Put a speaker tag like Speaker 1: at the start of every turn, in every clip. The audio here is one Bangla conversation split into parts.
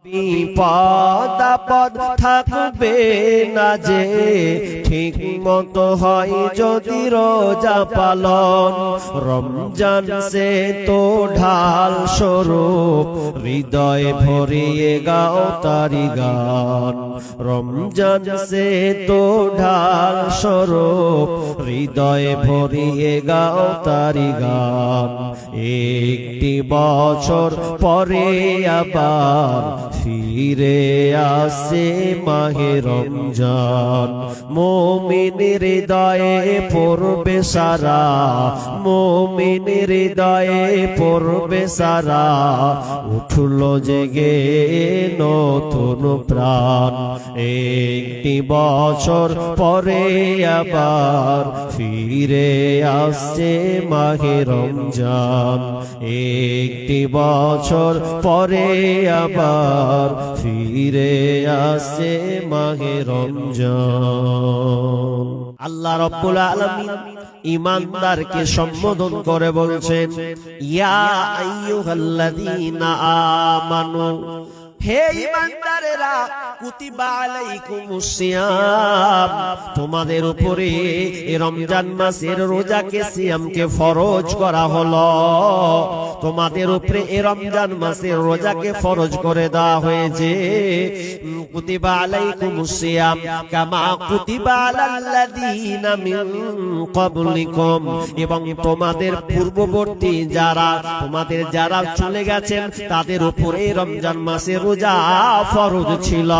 Speaker 1: বিপদ আপদ থাকবে না যে ঠিক মতো হয় যদি রোজা পালন। রমজান সে তো ঢাল স্বরূপ হৃদয় ভরিয়ে গাও তারি গান। রমজান সে তো ঢাল স্বরূপ হৃদয় ভরিয়ে গাও তারি গান। একটি বছর পরে আবার ফিরে আসে মাহে রমজান। মুমিন হৃদয়ে পড়বে সারা, মুমিন হৃদয়ে পড়বে সারা, উঠলো জেগে নতুন প্রাণ। একটি বছর পরে আবার ফিরে আসছে মাহে রমজান। একটি বছর পরে আবার ফিরে আসছে মাহে রমজান। আল্লাহ রাব্বুল আলামিন ঈমানদারকে সম্বোধন করে বলছেন, ইয়া আইয়ুহাল্লাযীনা আমানু, হে ঈমানদারেরা, কুতিবা আলাইকুমুস সিয়াম, তোমাদের উপরে এই রমজান মাসের রোজাকে সিয়ামকে ফরজ করা হলো। তোমাদের উপরে এই রমজান মাসের রোজাকে ফরজ করে দেওয়া হয়েছে। কুতিবা আলাইকুমুস সিয়াম কামা কুতিবা আলাল্লাযীনা মিন ক্বাবলিকুম, এবং তোমাদের পূর্ববর্তী যারা চলে গেছেন তাদের উপরে রমজান মাসের রোজা ফরজ ছিল।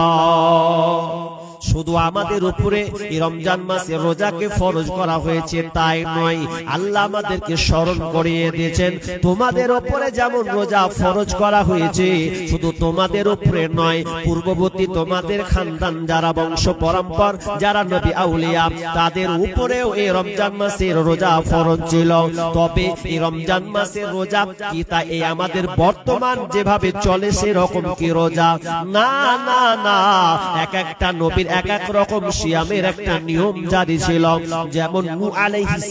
Speaker 1: শুধু আমাদের উপরে এই রমজান মাসে রোজাকে ফরজ করা হয়েছে তাই নয়, আল্লাহ আমাদেরকে স্মরণ করিয়ে দিয়েছেন তোমাদের উপরে যেমন রোজা ফরজ করা হয়েছে, শুধু তোমাদের উপরে নয়, পূর্ববর্তী তোমাদের খানদান যারা বংশ পরম্পর যারা নবী আউলিয়া তাদের উপরেও এই রমজান মাসের রোজা ফরজ ছিল। তবে এই রমজান মাসের রোজা কি তা এই আমাদের বর্তমান যেভাবে চলে সেরকম কি রোজা? না না না, এক একটা নবীর এক এক রকম সিয়ামের একটা নিয়ম জারি ছিল। যেমন নূহ আলাইহিস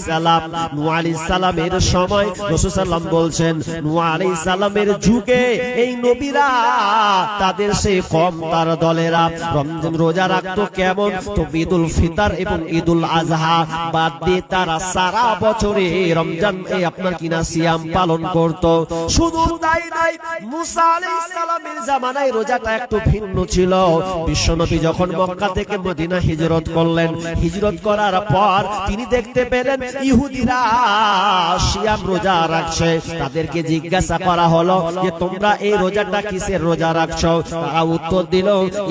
Speaker 1: সালামের সময় রাসূল সাল্লাল্লাহু বলছেন, নূহ আলাইহিস সালামের যুগে এই নবীরা তাদের সেই কম তার দলেরা রমজান রোজা রাখতো কেমন? তো ঈদুল ফিতর এবং ঈদুল আযহা বাদ দিয়ে তারা সারা বছরে রমজান আপনার কিনা সিয়াম পালন করত। শুধু তাই নয়, মুসা আলাইহিস সালামের জামানায় রোজাটা একটু ভিন্ন ছিল। বিশ্বনবী যখন মক্কা থেকে মদিনা হিজরত করলেন, হিজরত করার পর তিনি দেখতে পেলেন ইহুদিরা সিয়াম রোজা রাখছে। তাদেরকে জিজ্ঞাসা করা হলো যে তোমরা এই রোজাটা কিসের রোজা রাখছো? তারা উত্তর দিল,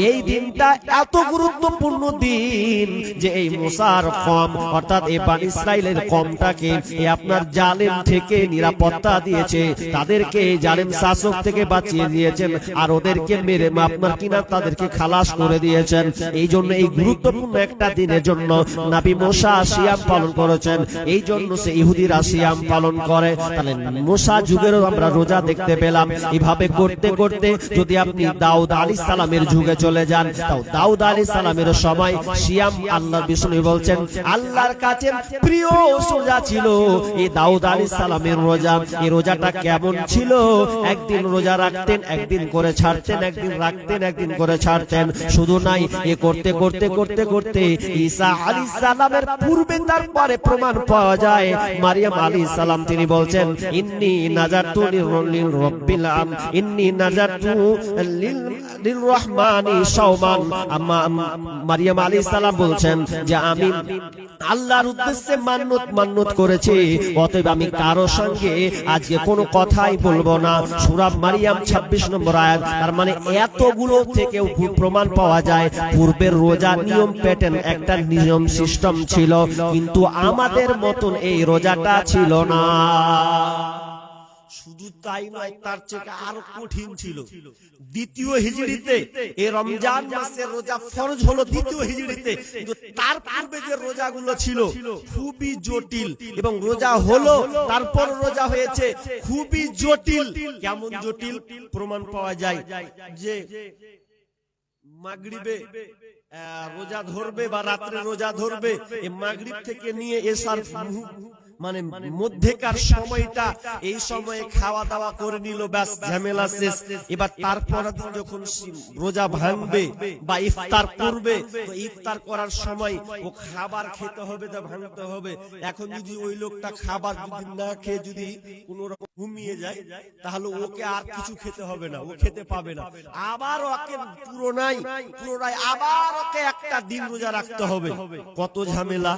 Speaker 1: এই দিনটা এত গুরুত্বপূর্ণ দিন যে এই মুসার কওম অর্থাৎ এই বনি ইসরাইলের কওমটাকে আপনার জালেম থেকে নিরাপত্তা দিয়েছে, তাদেরকে জালেম শাসক থেকে বাঁচিয়ে দিয়েছেন আর ওদেরকে মেরে আপনার কিনা তাদেরকে খালাস করে দিয়েছেন। এই জন্য এই গুরুত্বপূর্ণ একটা দিনের জন্য নবী মুসা সিয়াম পালন করেছেন, এই জন্য সে ইহুদিরা সিয়াম পালন করে। তাহলে মুসা যুগেরও আমরা রোজা দেখতে পেলাম। এভাবে করতে করতে যদি আপনি দাউদ আলাইহিস সালামের যুগে চলে যান, তাও দাউদ আলাইহিস সালামের সময় সিয়াম আল্লাহর বিষ্ণু বলছেন আল্লাহর কাছে প্রিয় রোজা ছিল এই দাউদ আলাইহিস সালামের রোজা। এই রোজাটা কেমন ছিল? একদিন রোজা রাখতেন, একদিন করে ছাড়তেন, একদিন রাখতেন, একদিন করে ছাড়তেন। শুধু নাই, এ করতে করতে করতে করতে ঈসা আলাইহিস সালামের পূর্বে তারপরে প্রমাণ পাওয়া যায় মারিয়াম আলাইহিস সালাম তিনি বলছেন ইন্নী নাজারতু লিররাব্বিল আলামিন, ইন্নী নাজারতু লিররহমানি সাওমান। মারিয়াম আলাইহিস সালাম বলছেন যে আমি আল্লাহর উদ্দেশ্যে মান্নত করেছি, অতএব আমি কারো সঙ্গে আজকে কোনো কথাই বলবো না। সূরা মারিয়াম 26 নম্বর আয়াত। তার মানে এতগুলো থেকেও প্রমাণ পাওয়া যায় পূর্বের রোজা নিয়ম প্যাটার্ন একটা নিয়ম সিস্টেম ছিল, কিন্তু আমাদের মতন এই রোজাটা ছিল না। শুধু তাই নয়, তার চেয়ে আরো কঠিন ছিল। দ্বিতীয় হিজরিতে এই রমজান মাসের রোজা ফরজ হলো দ্বিতীয় হিজরিতে, কিন্তু তার পূর্বে যে রোজাগুলো ছিল খুবই জটিল, এবং রোজা হলো তারপর রোজা হয়েছে খুবই জটিল। কেমন জটিল? প্রমাণ পাওয়া যায় যে মাগরিবে রোজা ধরবে বা রাত্রে রোজা ধরবে, এই মাগরিব থেকে নিয়ে এশার মানে মধ্যেকার সময়টা, এই সময়ে খাওয়া দাওয়া করে নিল, ব্যাস ঝামেলা শেষ। এবার তারপর দিন যখন রোজা ভাঙবে বা ইফতার করবে, তো ইফতার করার সময় ও খাবার খেতে হবে, তা ভাঙতে হবে। এখন যদি ওই লোকটা খাবার যদি না খেয়ে যদি কোন রকম ঘুমিয়ে যায়, তাহলে ওকে আর কিছু খেতে হবে না, ও খেতে পাবে না। আবার ওকে পুরোনাই আবার ওকে একটা দিন রোজা রাখতে হবে। কত ঝামেলা,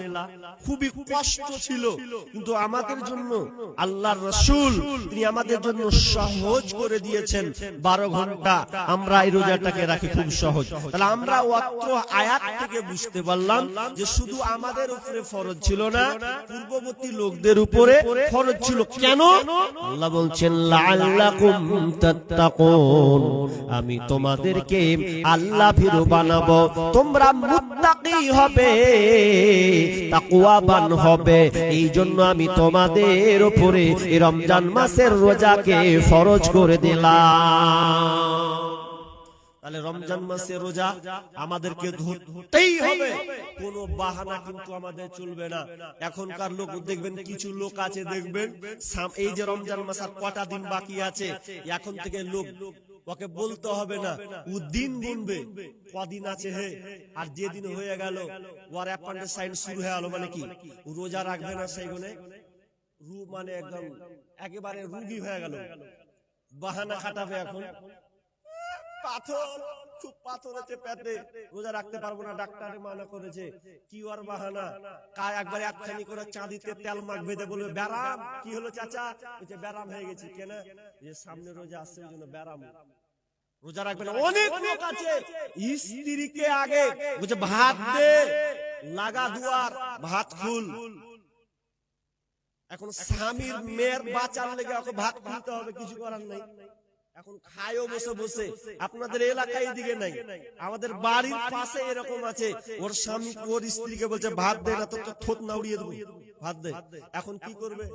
Speaker 1: খুবই কষ্ট ছিল। কিন্তু আমাদের জন্য আল্লাহর রাসূল তিনি আমাদের জন্য সহজ করে দিয়েছেন। 12 ঘন্টা আমরা এই রোজাটাকে রাখি, খুব সহজ। তাহলে আমরা অত্র আয়াত থেকে বুঝতে পারলাম যে শুধু আমাদের উপরে ফরজ ছিল না, পূর্ববর্তী লোকদের উপরে ফরজ ছিল। কেন? আল্লাহ বলছেন লাআল্লাকুম তাত্তাকুন, আমি তোমাদেরকে আল্লাহ ভীরু বানাবো, তোমরা মুত্তাকি হবে, তাকওয়াবান হবে। এই জন্য আমি তোমাদের উপরে এই রমজান মাসের রোজাকে ফরজ করে দিলাম। তাহলে রমজান মাসের রোজা আমাদেরকে ধরতেই হবে, কোনো বাহানা কিন্তু আমাদের চলবে না। এখনকার লোক দেখবেন, কিছু লোক আছে দেখবেন, এই যে রমজান মাস আর কটা দিন বাকি আছে, এখন থেকে লোক ওকে বলতে হবে না, ও দিন গুনবে কদিন আছে হে, আর যেদিন হয়ে গেল ওর অ্যাপেন্ডিসাইটিস শুরু হয়ে গেল, মানে কি রোজা রাখবে না, সেইগুলো মানে একদম একেবারে রোগী হয়ে গেল, বাহানা খাটাবে। এখন পাথর, খুব পাথর আছে পেটে, রোজা রাখতে পারবো না, ডাক্তারে মানা করেছে, কি আর বাহানা। একবারে একখানি করে চাঁদিতে তেল মাখ বেঁধে বলবে ব্যারাম। কি হলো চাচা? বলছে ব্যারাম হয়ে গেছি। কেন? যে সামনে রোজা আসছে, ওই জন্য ব্যারাম। রোজা রাখবে না। অনেক লোক আছে স্ত্রীকে আগে বলছে ভাত দে, লাগা দুয়ার, ভাত খুল। এখন স্বামীর মেয়ের বাঁচার লেগে ওকে ভাত খুলতে হবে, কিছু করার নাই। এখন খায়ও বসে বসে। আপনাদের এলাকায় এদিকে নাই, আমাদের বাড়ির পাশে এরকম আছে, ওর স্বামী ওর স্ত্রীকে বলছে ভাত দে না তো থোত না উড়িয়ে দেবো, ভাত দে। এখন কি করবে?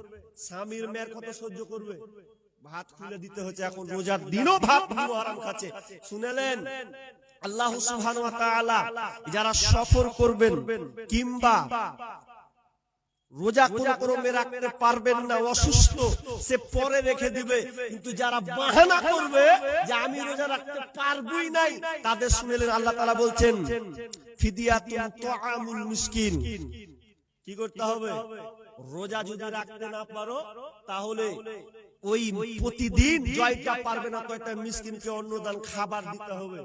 Speaker 1: স্বামীর মেয়ের কত সহ্য করবে? ভাত খুলে দিতে হচ্ছে। এখন রোজার দিনও ভাত হারাম খাচ্ছে। শুনেলেন আল্লাহ সুবহানাহু ওয়া তাআলা যারা সফর করবেন কিংবা রোজা কোন ক্রমে রাখতে পারবেন না, অসুস্থ, সে পরে রেখে দিবে। কিন্তু যারা বাহানা করবে যে আমি রোজা রাখতে পারবই নাই, তাদের শুনেলেন আল্লাহ তাআলা বলছেন ফিদিয়াতুন তুআমুল মিসকিন। কি করতে হবে? রোজা যদি রাখতে না পারো, তাহলে ওই প্রতিদিন জয়টা পারবে না, কয়টা মিসকিনকে অন্নদান খাবার দিতে হবে।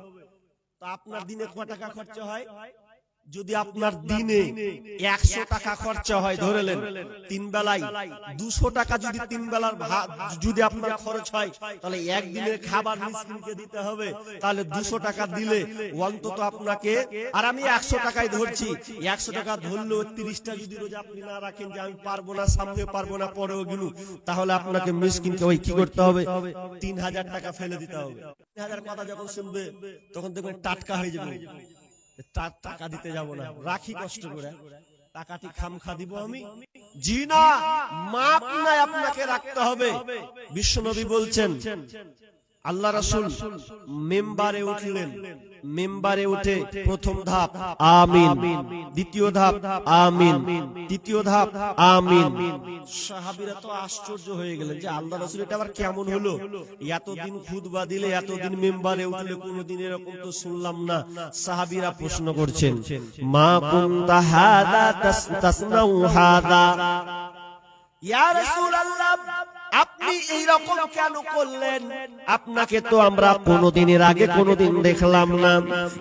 Speaker 1: তো আপনার দিনে কত টাকা খরচা হয়? যদি আপনার দিনে 100 টাকা খরচা হয়, ধরেলেন 3 বেলায় 200 টাকা, যদি 3 বেলার ভাত যদি আপনার খরচ হয়, তাহলে একদিনের খাবার মিসকিনকে দিতে হবে। তাহলে 200 টাকা দিলে অন্তত আপনাকে, আর আমি 100 টাকায় ধরছি, 100 টাকা ধরলেও 30টা যদি রোজা আপনি না রাখেন যে আমি পারবো না, সামনে পারবো না, পরেও গেলু, তাহলে আপনাকে মিসকিনকে ওই কি করতে হবে? 3000 টাকা ফেলে দিতে হবে। 3000 কথা যখন শুনবে তখন দেখবেন টাটকা হয়ে যাবে, টাকা দিতে যাব না, রাখি কষ্ট করে, টাকাটি খামখা দিব আমি? জি না, মাপ নাই, আপনাকে রাখতে হবে। বিশ্বনবী বলছেন, আল্লাহ রাসূল মিম্বারে উঠলেন, মিম্বারে উঠে প্রথম ধাপ আমিন, দ্বিতীয় ধাপ আমিন, তৃতীয় ধাপ আমিন। সাহাবীরা তো আশ্চর্য হয়ে গেলেন যে আল্লাহ রাসূল এটা আবার কেমন হলো? এতদিন খুতবা দিলে, এতদিন মিম্বারে উঠলে, কোনদিন এরকম তো শুনলাম না। সাহাবীরা প্রশ্ন করছেন, মা কুনতা হাদা তাসনাউ হাদা, ইয়া রাসূলুল্লাহ আপনি এই রকম কেন করলেন? আপনাকে তো আমরা কোনদিনের আগে কোনদিন দেখলাম না।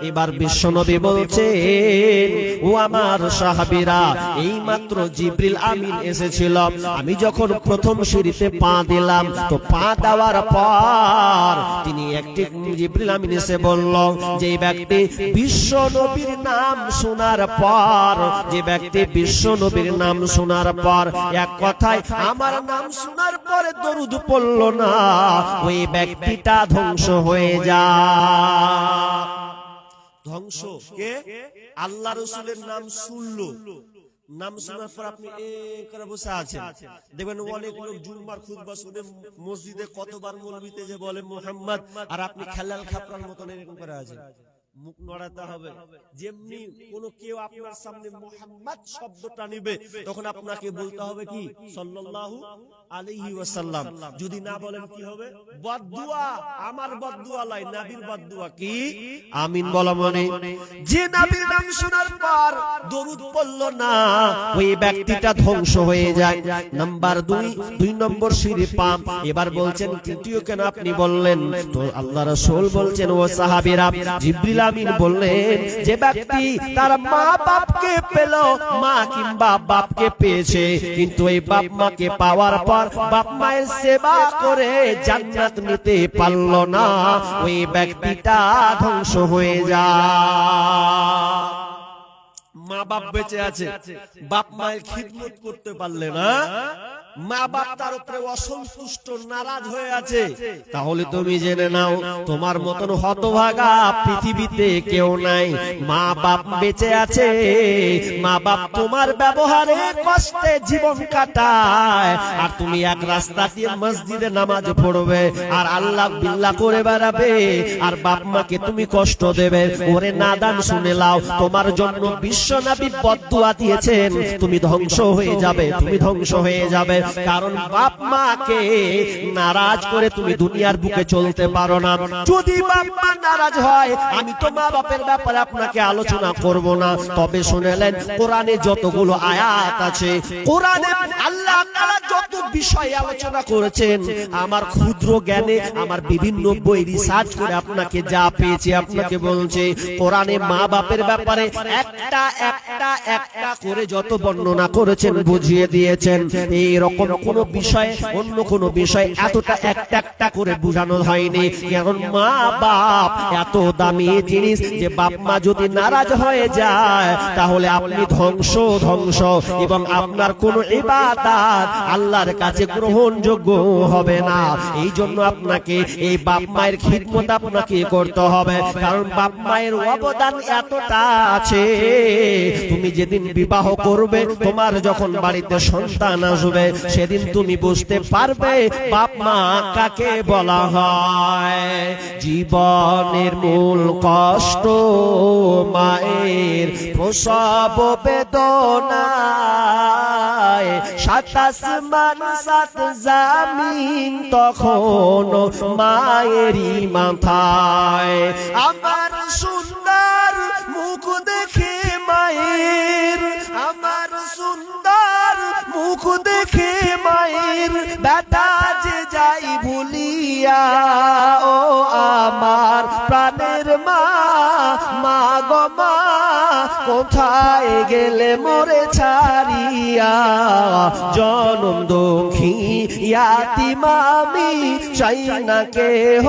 Speaker 1: এবার বিশ্বনবী বলছেন, ও আমার সাহাবীরা, এই মাত্র জিবরিল আমিন এসেছিল। আমি যখন প্রথম সিঁড়িতে পা দিলাম, তো পা দেওয়ার পর তিনি একটি জিবরিল আমিন এসে বলল, যে ব্যক্তি বিশ্বনবীর নাম শোনার পর, যে ব্যক্তি বিশ্বনবীর নাম শোনার পর, এক কথায় আমার নাম শোনার পর দরুদ পড়ল না, ওই ব্যক্তিটা ধ্বংস হয়ে যায়। ধ্বংস কে? আল্লাহ রাসূলের নাম শুনলো, নাম শোনার পর আপনি করে বসে আছেন। দেখবেন অনেক লোক জুম্মার খুতবা শুনে মসজিদে কতবার মৌলবীতে যে বলে মুহাম্মদ, আর আপনি খেলাল খাপড়ার মতন এরকম করে আছেন। মুখ নড়াতে হবে। যেমনি কোন কেউ আপনার সামনে মুহাম্মদ শব্দটা নিবে তখন আপনাকে বলতে হবে কি সাল্লাল্লাহু আলাইহি ওয়াসাল্লাম। যদি না বলেন কি হবে? বদদুয়া। আমার বদদুয়া লাই, নবীর বদদুয়া কি? আমিন বলা মানে যে নবীর নাম শোনার পর দরুদ পড়ল না ওই ব্যক্তিটা ধ্বংস হয়ে যায়। নাম্বার 2 নম্বর সিঁড়ি পাম। এবার বলছেন তৃতীয় কেন আপনি বললেন? তো আল্লাহ রাসূল বলছেন ও সাহাবীরা, জিবরিল আমিন বললেন যে ব্যক্তি তার মা বাপকে পেল, মা কিংবা বাপকে পেয়েছে কিন্তু এই বাপ মাকে পাওয়ার পর বাপ মায়ের সেবা করে জান্নাত নিতে পারল না, ওই ব্যক্তিটা ধ্বংস হয়ে যায়। মা বাপ বেঁচে আছে, বাপ মায়ের খিদমত করতে পারলে না, মা বাপ তার উপরে অসন্তুষ্ট নারাজ হয়ে আছে, তাহলে তুমি জেনে নাও তোমার মতন হতভাগা পৃথিবীতে কেউ নাই। মা বাপ বেঁচে আছে, মা বাপ তোমার ব্যবহারে কষ্টে জীবন কাটায়, আর তুমি এক রাস্তা দিয়ে মসজিদে নামাজ পড়বে আর আল্লাহ বিল্লাহ করে বেড়াবে, আর বাপ মাকে তুমি কষ্ট দেবে। ওরে নাদান, শুনে লাও, তোমার জন্য বিশ্বনবী বদদুয়া দিয়েছেন, তুমি ধ্বংস হয়ে যাবে, তুমি ধ্বংস হয়ে যাবে। কারণ বাপ মাকে নারাজ করে তুমি দুনিয়ার বুকে চলতে পারো না। যদি বাপ মা নারাজ হয়, আমি তো মা বাপের ব্যাপারে আপনাকে আলোচনা করব না, তবে শুনেলেন কোরআনে যতগুলো আয়াত আছে, কোরআনে আল্লাহ তাআলা যত বিষয়ে আলোচনা করেছেন, আমার ক্ষুদ্র জ্ঞানে আমার বিভিন্ন বই রিসার্চ করে আপনাকে যা পেয়েছি আপনাকে বলছে। কোরআনে মা বাপের ব্যাপারে একটা একটা একটা করে যত বর্ণনা করেছেন বুঝিয়ে দিয়েছেন। এই রকম কোন বিষয় অন্য কোন বিষয় এতটা একটা একটা করে বোঝানো হয়নি। কারণ মা বাপ এত দামি জিনিস যে বাপ মা যদি নারাজ হয়ে যায় তাহলে আপনি ধ্বংস ধ্বংস, এবং আপনার কোন ইবাদত আল্লাহর কাছে গ্রহণযোগ্য হবে না। এই জন্য আপনাকে এই বাপ মায়ের খিদমত আপনাকে করতে হবে, কারণ বাপ মায়ের অবদান এতটা আছে। তুমি যেদিন বিবাহ করবে, তোমার যখন বাড়িতে সন্তান আসবে, সেদিন তুমি বুঝতে পারবে বাপ মা কাকে বলা হয়। জীবনের মূল কষ্ট মায়ের প্রসব বেদনায়, সাত আসমান সাত জামিন তখন মায়েরই মাথায়। আমার সুন্দর মুখ দেখে মায়ের, আমার সুন্দর মুখ দেখে মায়ের ব্যথা যে যাই ভুলিয়া, ও আমার প্রাণের মা, মা গো মা কোথায় গেলে মোরে ছাড়িয়া, জনম দুঃখী ইয়াতিম আমি চাই না কেহ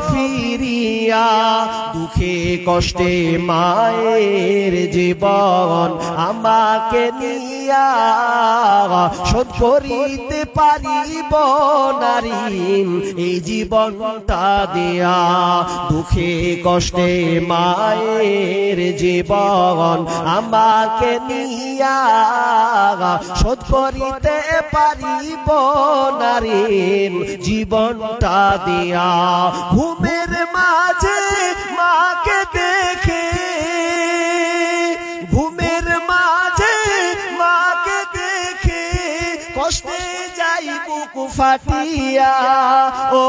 Speaker 1: ফিরিয়া। দুঃখে কষ্টে মায়ের জীবন আমাকে নিয়া, শোধ করিতে পারিব নারী এই জীবনটা দিয়া। দুঃখে কষ্টে মায়ের জীবন আমাকে নিয়া, শোধ করিতে পারিব নারী জীবনটা দিয়া। ঘুমের মাঝে মাকে দেখে, ঘুমের মাঝে মাকে দেখে কষ্টে যাই বুক ফাটিয়া, ও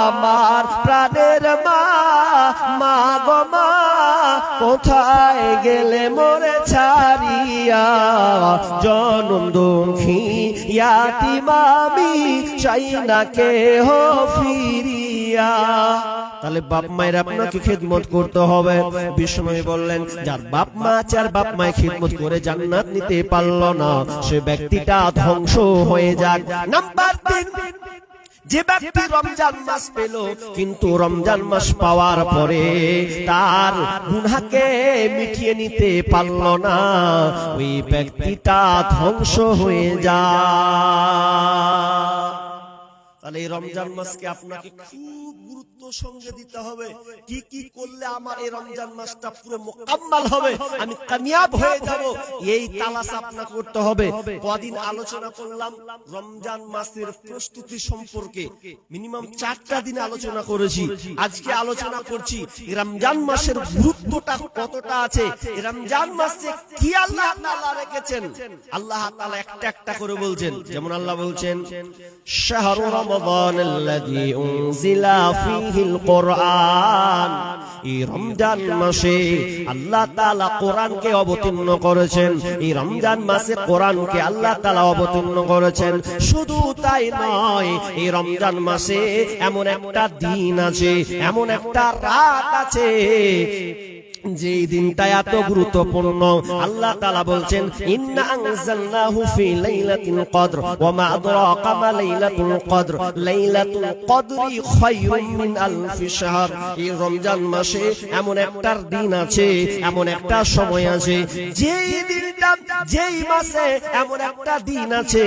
Speaker 1: আমার প্রাণের মা, মা গো মা কোথায় গেলে মোরে ছাড়িয়া, জনম দুঃখী ইয়াতিম আমি চাই না কেহ ফিরিয়া। তাহলে বাপ মায়ের আপনাকে খিদমত করতে হবে। বিষ্ণু বললেন যার বাপ মা আছে আর বাপ মায়ের খিদমত করে জান্নাত নিতে পারলো না, সে ব্যক্তিটা ধ্বংস হয়ে যাক। নাম্বার 3, যে ব্যক্তি রমজান মাস পেল কিন্তু রমজান মাস পাওয়ার পরে তার গুনাহকে মিটিয়ে নিতে পারল না, ওই ব্যক্তিটা ধ্বংস হয়ে যায়। তাহলে এই রমজান মাসকে আপনাকে খুব গুরুত্ব সঙ্গে দিতে হবে, কি কি করলে আমার এই রমজান মাসটা পুরো মোকাম্মাল হবে, আমি কামিয়াব হয়ে যাব, এই তালাশ আপনাকে করতে হবে। কদিন আলোচনা করলাম রমজান মাসের প্রস্তুতি সম্পর্কে, মিনিমাম 4টা দিন আলোচনা করেছি। আজকে আলোচনা করছি রমজান মাসের গুরুত্বটা কতটা আছে, রমজান মাসে কি আল্লাহ তাআলা রেখেছেন। আল্লাহ তাআলা একটা একটা করে বলছেন, যেমন আল্লাহ বলছেন শাহরু রমাদানাল্লাযী উনজিলা ফীহিল কুরআন, এই রমজান মাসে আল্লাহ তাআলা কোরআনকে অবতীর্ণ করেছেন। এই রমজান মাসে কোরআনকে আল্লাহ তাআলা অবতীর্ণ করেছেন। শুধু তাই নয়, এই রমজান মাসে এমন একটা দিন আছে, এমন একটা রাত আছে যে দিনটা এত গুরুত্বপূর্ণ। আল্লাহ তাআলা বলছেন ইন্না আনজালনাহু ফি লাইলাতিল কদর ওয়া মা আদরাকা মা লাইলাতুল কদর লাইলাতুল কদরি খায়রুম মিন আলফি শাহর। এই রমজান মাসে এমন একটা দিন আছে, এমন একটা সময় আছে, যেই দিনটা, যেই মাসে এমন একটা দিন আছে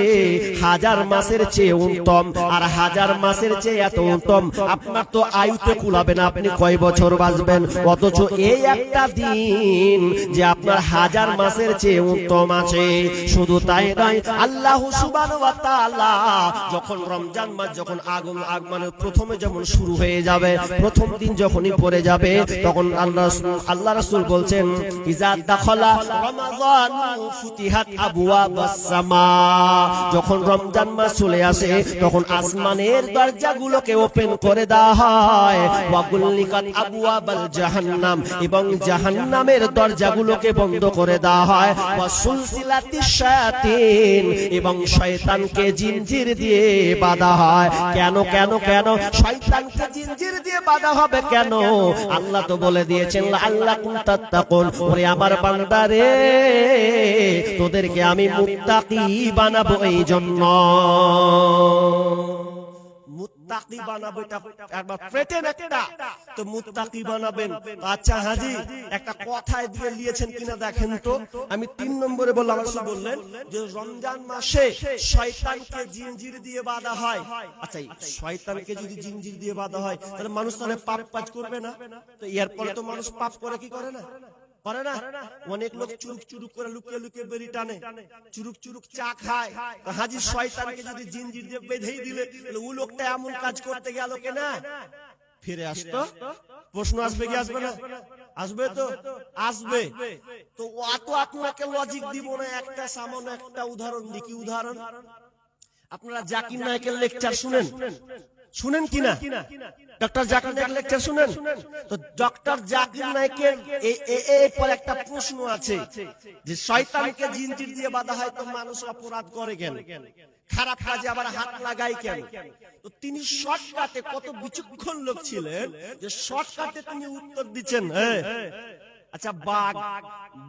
Speaker 1: হাজার মাসের চেয়ে উত্তম, আর হাজার মাসের চেয়ে এত উত্তম আপনার তো আয়ুতে কুলাবে না, আপনি কয় বছর বাঁচবেন। অথচ এই একটা দিন যে আপনার হাজার মাসের চেয়ে উত্তম আছে। শুধু তাই নয়, আল্লাহ সুবহানাহু ওয়া তাআলা যখন রমজান মাস যখন আগমনের প্রথমে যেমন শুরু হয়ে যাবে, প্রথম দিন যখনই পড়ে যাবে, তখন আল্লাহ রাসূল বলছেন ইজা দাখালা রমাদান ফুতিহাত আবওয়াবাস সামা, যখন রমজান মাস চলে আসে তখন আসমানের দরজাগুলোকে ওপেন করে দেওয়া হয়। ওয়া গুল্লিকাত আবওয়াবাল জাহান্নাম, এবং জাহান্নামের দরজাগুলোকে বন্ধ করে দেওয়া হয়। ওয়া সুলসিলাতিশ শায়াতিন, এবং শয়তানকে জিনজির দিয়ে বাঁধা হয়। কেন কেন কেন শয়তানকে জিনজির দিয়ে বাঁধা হবে কেন? আল্লাহ তো বলে দিয়েছেন লাআল্লাকুম তাত্তাকুন, ওরে আমার বান্দা রে, তোদেরকে আমি মুত্তাকি বানাবো। এই জন্য মুত্তাকি বানাবো, এটা একবার প্রেটেন একটা তো মুত্তাকি বানাবেন। আচ্ছা হাজি, একটা কথায় দিয়ে নিয়েছেন কিনা দেখেন তো। আমি 3 নম্বরে বললাম, রাসূল বললেন যে রমজান মাসে শয়তানকে জিনজির দিয়ে বাঁধা হয়। আচ্ছা, শয়তানকে যদি জিনজির দিয়ে বাঁধা হয় তাহলে মানুষ তাহলে পাপ কাজ করবে না? তো এরপরে তো মানুষ পাপ করে কি করে না? করে না? অনেক লোক চুরুক চুরুক করে লুকিয়ে লুকিয়ে বেরি টানে, চুরুক চুরুক চা খায়। হাজির শয়তানকে যদি জিনজির দিয়ে বেঁধেই দিলে ও লোকটা এমন কাজ করতে গেল কেনা ফিরে আসতো? প্রশ্ন আসবে কি আসবে না? আসবে তো আসবে। তো অত আপনাকে লজিক দিব না, একটা সামান্য একটা উদাহরণ দিই। কি উদাহরণ? আপনারা জাকির নায়েকের লেকচার শুনেন, শুনেন কিনা? ডক্টর জাকির নায়েক লেকচার শুনেন তো? ডক্টর জাকির নায়েকের এই পর একটা প্রশ্ন আছে যে শয়তানকে জিনজির দিয়ে বাঁধা হয় তো মানুষ অপরাধ করে কেন, খারাপ কাজে আবার হাত লাগায় কেন? তো তিনি শর্টকাটে, কত বিচক্ষণ লোক ছিলেন যে শর্টকাটে তিনি উত্তর দিচ্ছেন। আচ্ছা, বাঘ,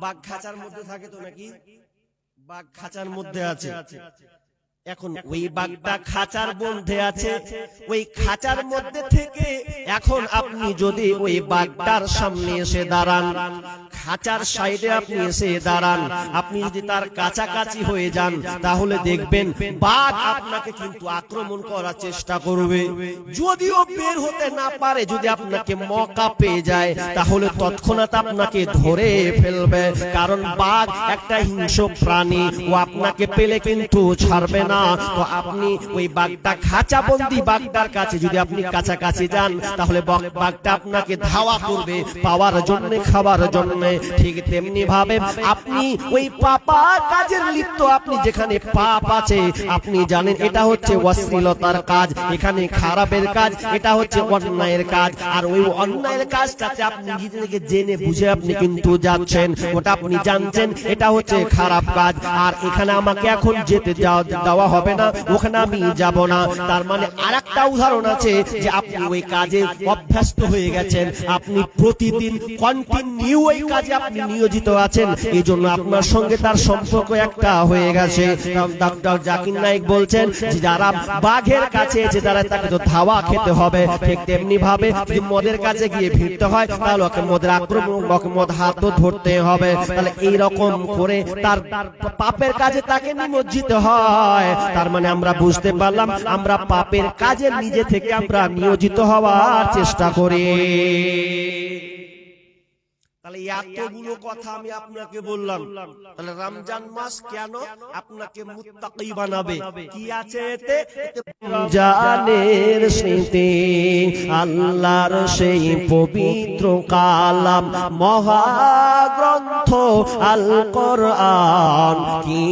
Speaker 1: বাঘ খাঁচার মধ্যে থাকে তো নাকি? বাঘ খাঁচার মধ্যে আছে। এখন ওই বাঘটা খাঁচার মধ্যে আছে, ওই খাঁচার মধ্যে থেকে এখন আপনি যদি ওই বাঘটার সামনে এসে দাঁড়ান, খাঁচার সাইডে আপনি এসে দাঁড়ান, আপনি যদি তার কাছাকাছি হয়ে যান তাহলে দেখবেন বাঘ আপনাকে কিন্তু আক্রমণ করার চেষ্টা করবে। যদিও বের হতে না পারে, যদি আপনাকে মৌকা পেয়ে যায় তাহলে তৎক্ষণাৎ আপনাকে ধরে ফেলবে, কারণ বাঘ একটা হিংস্র প্রাণী, ও আপনাকে পেলে কিন্তু ছাড়বে না। তো আপনি ওই বাঘটা খাঁচাবন্দি বাঘটার কাছে যদি আপনি কাছাকাছি যান তাহলে বাঘটা আপনাকে ধাওয়া করবে পাওয়ার জন্য, খাবার জন্য। ঠিক তেমনি ভাবে আপনি ওই পাপা কাজের লিপ্ত, আপনি যেখানে পাপ আছে আপনি জানেন এটা হচ্ছে অশ্লীলতার কাজ, এখানে খারাপের কাজ, এটা হচ্ছে অন্যায়ের কাজ, আর ওই অন্যায়ের কাজটাতে আপনি নিজেকে জেনে বুঝে আপনি কিন্তু যাচ্ছেন, ওটা আপনি জানছেন এটা হচ্ছে খারাপ কাজ, আর এখানে আমাকে এখন যেতে দেওয়া হবে না, ওখানে আমি যাব না। তার মানে আরেকটা উদাহরণ আছে যে আপনি ওই কাজে অভ্যস্ত হয়ে গেছেন, আপনি প্রতিদিন কন্টিনিউ ওই কাজে আপনি নিয়োজিত আছেন, এই জন্য আপনার সঙ্গে তার সম্পর্ক একটা হয়ে গেছে। ডক্টর জাকির নায়েক বলছেন যে যারা বাঘের কাছে এসে তারা তাকে তো ধাওয়া খেতে হবে, ঠিক তেমনি ভাবে যদি মদের কাছে গিয়ে ভিড়তে হয় তাহলে ওকে মদের আক্রমণ, ওকে মদ হাত ধরতে হবে। তাহলে এইরকম করে তার পাপের কাজে তাকে নিমজ্জিত হয়, হয়, তার মানে আমরা বুঝতে পারলাম আমরা পাপের কাজে নিজে থেকে আমরা নিয়োজিত হওয়ার চেষ্টা করি। তাহলে এতগুলো কথা আমি আপনাকে বললাম, তাহলে রমজান মাস কেন আপনাকে মুত্তাকি বানাবে? কি আছে এতে? রমজানের স্মৃতি, আল্লাহর সেই পবিত্র কালাম, মহাগ্রন্থ আল কোরআন, কি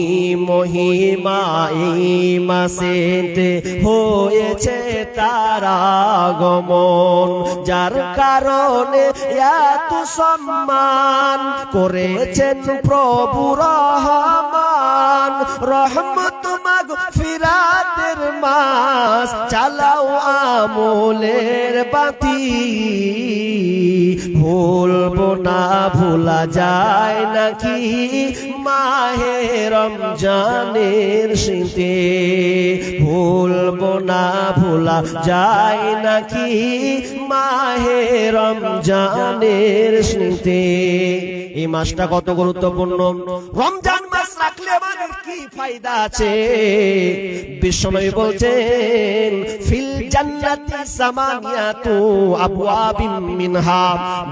Speaker 1: মহিমা এই মাসেতে হয়েছে তার আগমন, যার কারণে এত সম্মান করেছেন প্রভু রহমান। রহমত মাগফিরাতের মাস, চালাও আমলের বাতি, ভুলবো না ভোলা যায় নাকি মাহে রমজানের স্মৃতি, ভুলবো না ভোলা যায় নাকি মাহে রমজানের স্মৃতি। এই মাসটা কত গুরুত্বপূর্ণ। রমজান মাস রাখলে আমাদের কি ফায়দা আছে? বিশ্বনবী বলছেন ফিল জান্নাতি সামানিয়াতু আবওয়াবিন মিনহা,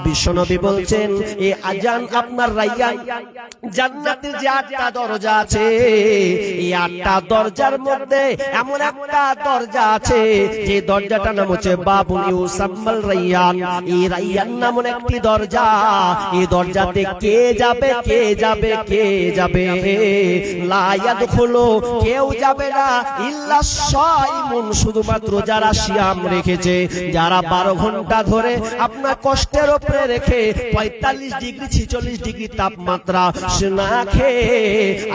Speaker 1: বিশ্বনবী বলছেন এই আজান আপনার রায়্যান, জান্নাতের যে 8টা দরজা আছে, এই 8টা দরজার মধ্যে এমন একটা দরজা আছে যে দরজাটার নাম হচ্ছে বাবুল ইউসাম্মাল রায়্যান। এই রায়্যান নামক একটি দরজা, এই দরজাতে কে যাবে কে যাবে কে যাবে? লা ইয়াদখুলু, কেউ যাবে না, ইল্লা সাইমুন, শুধুমাত্র যারা সিয়াম রেখেছে, যারা 12 ঘন্টা ধরে আপনার কষ্টের উপরে রেখে 45 ডিগ্রি 46 ডিগ্রি তাপমাত্রা না খেয়ে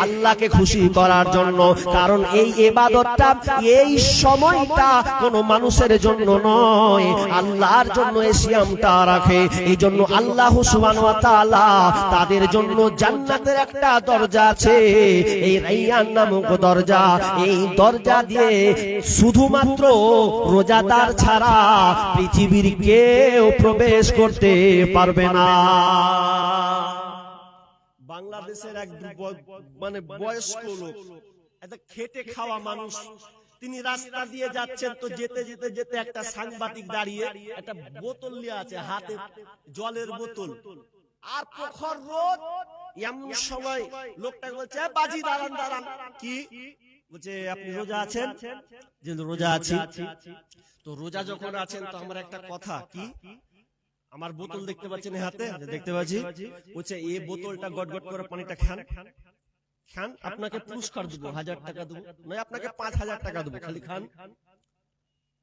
Speaker 1: আল্লাহকে খুশি করার জন্য। কারণ এই ইবাদতটা, এই সময়টা কোন মানুষের জন্য নয়, আল্লাহর জন্য এই সিয়ামটা রাখে। এই জন্য আল্লাহ সুবহানাহু ওয়া তাআলা তাদের জন্য জান্নাতের একটা দরজা আছে, এই রায়্যান নামক দরজা। এই দরজা দিয়ে শুধুমাত্র রোজাদার ছাড়া পৃথিবীর কেউ প্রবেশ করতে পারবে না। বাংলাদেশের এক মানে বয়স্ক লোক, একটা খেটে খাওয়া মানুষ, তিনি রাস্তা দিয়ে যাচ্ছেন, তো যেতে যেতে যেতে একটা সাংবাদিক দাঁড়িয়ে একটা বোতল নিয়ে আছে হাতে, জলের বোতল, আর প্রখর রোদ। এমন সময় লোকটা বলছে, বাজি দাঁড়ান দাঁড়ান। কি বলছে? আপনি রোজা আছেন? যে রোজা আছি। তো রোজা যখন আছেন তো আমার একটা কথা, কি আমার বোতল দেখতে পাচ্ছেন হাতে? দেখতে পাচ্ছি। বলছে এই বোতলটা গটগট করে পানিটা খান, খান, আপনাকে পুরস্কার দেবো, 1000 টাকা দেবো, নয় আপনাকে 5000 টাকা দেবো, খালি খান।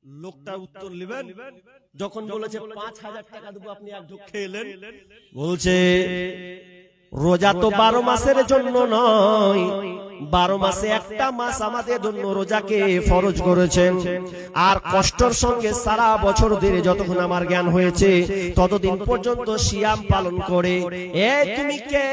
Speaker 1: লোকটা উত্তর নেবেন, যখন বলেছে 5000 টাকা দেবো, আপনি এক ঢোক খেলেন। বলছে রোজা তো 12 মাসের জন্য নয়, 12 মাসে একটা মাস আমাদের জন্য রোজাকে ফরজ করেছেন। আর কষ্টের সঙ্গে সারা বছর ধরে যতক্ষণ আমার জ্ঞান হয়েছে ততদিন পর্যন্ত সিয়াম পালন করে। তুমি কে?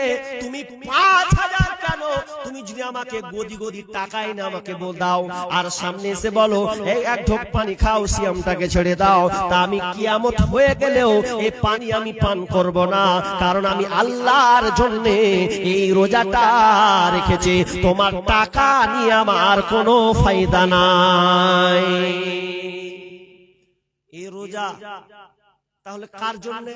Speaker 1: তুমি 5000 কেন? তুমি যদি আমাকে গদি গদি টাকাই না আমাকে দাও, আর সামনে এসে বলো এই এক ঢোক পানি খাও, সিয়ামটাকে ছেড়ে দাও, তা আমি কিয়ামত হয়ে গেলেও এই পানি আমি পান করব না, কারণ আমি আল্লাহর জন্য এই রোজাটা রেখেছি। তোমার টাকা নিয়ে আমার কোনো ফায়দা নাই। এই রোজা তাহলে কার জন্য?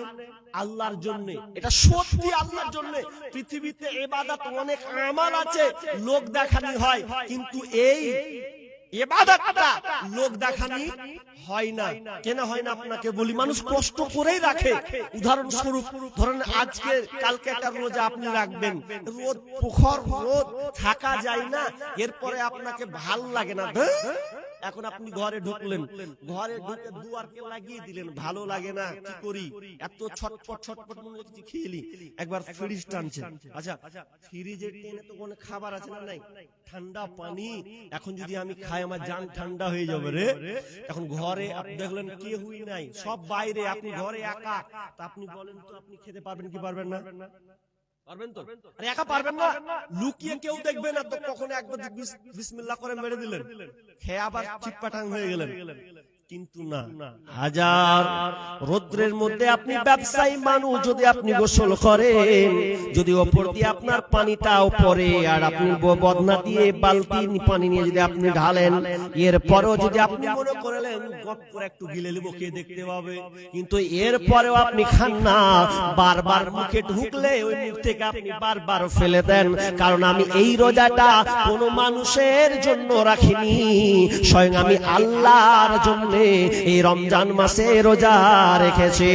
Speaker 1: আল্লাহর জন্য। এটা সত্যি আল্লাহর জন্য। পৃথিবীতে ইবাদত অনেক আমাল আছে, লোক দেখানি হয়, কিন্তু এই ইবাদতটা লোক দেখানি হয় না। কেন হয় না আপনাকে বলি, মানুষ কষ্ট করেই রাখে। উদাহরণস্বরূপ ধরেন আজকে কালকে একটা রোজা আপনি রাখবেন, রোদ প্রখর রোদ, থাকা যায় না, এরপরে আপনাকে ভাল লাগে না। এখন আপনি ঘরে ঢুকলেন, ঘরে ঢুকে দুয়ারকে লাগিয়ে দিলেন, ভালো লাগে না, কি করি, এত ছটপট ছটপট মনে হচ্ছে খেলি, একবার ফ্রিজ টানছেন। আচ্ছা, ফ্রিজের টেনে তো কোনো খাবার আছে না? নাই, ঠান্ডা পানি, এখন যদি আমি খাই আমার জান ঠান্ডা হয়ে যাবে রে। এখন ঘরে আপনি দেখলেন কেউই নাই, সব বাইরে, আপনি ঘরে একা, তা আপনি বলেন তো আপনি খেতে পারবেন কি পারবেন না? পারবেন তো? আরে একা পারবেন না, লুকিয়ে কেউ দেখবে না, তো কখনো একবার বিসমিল্লাহ করে মেরে দিলেন, খেয়ে আবার চিটপাটাং হয়ে গেলেন। কিন্তু না, হাজার রৌদ্রের মধ্যে আপনি ব্যবসায়ী মানুষ, যদি আপনি গোসল করেন, যদি ওপর দিয়ে আপনার পানিটাও পড়ে আর আপনি বদনা দিয়ে বালতি পানি নিয়ে যদি আপনি ঢালেন, এরপরেও যদি আপনি মনে করলেন গপ করে একটু গিলে নেবো, কে দেখতে পাবে, কিন্তু এরপরেও আপনি খান না, বারবার মুখে ঢুকলে ওই মুখ থেকে আপনি বারবার ফেলে দেন। কারণ আমি এই রোজাটা কোনো মানুষের জন্য রাখিনি, স্বয়ং আমি আল্লাহর জন্য এই রমজান মাসে রোজা রেখেছি।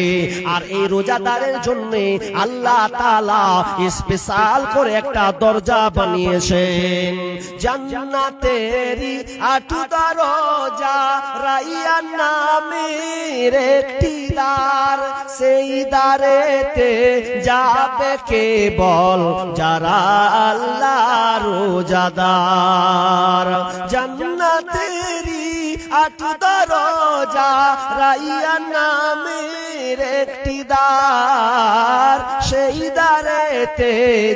Speaker 1: আর এই রোজাদারের জন্য আল্লাহ তাআলা স্পেশাল করে একটা দরজা বানিয়েছেন। জান্নাতেরই 8 দরজা, রাইয়ান নামের একটি দ্বার, সেই দ্বারেতে যাবে কেবল যারা আল্লাহর রোজাদার। জান্নাতেরই 8 দরজা, রাইয়ান নামের একটি দ্বার, সেই দ্বারেতে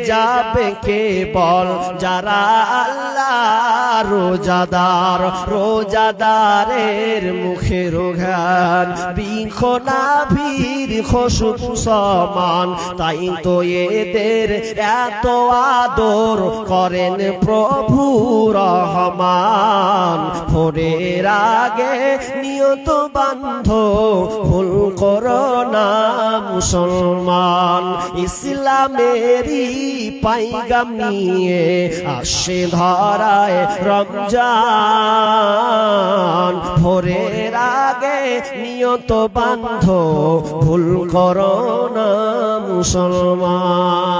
Speaker 1: যাবে কেবল যারা আল্লাহর রোজাদার। রোজাদারের মুখের ঘ্রাণ বৃক্ষ নাভির খুশবু সমান, তাই তো এদের এত আদর করেন প্রভু রহমান। ভোরের আগে নিয়ত বান্ধ, ভুল করো না মুসলমান। ইসলামেরই পাইগাম নিয়ে আসে ধরায় রমজান। ভোরের আগে নিয়ত বান্ধ, ভুল করো না মুসলমান।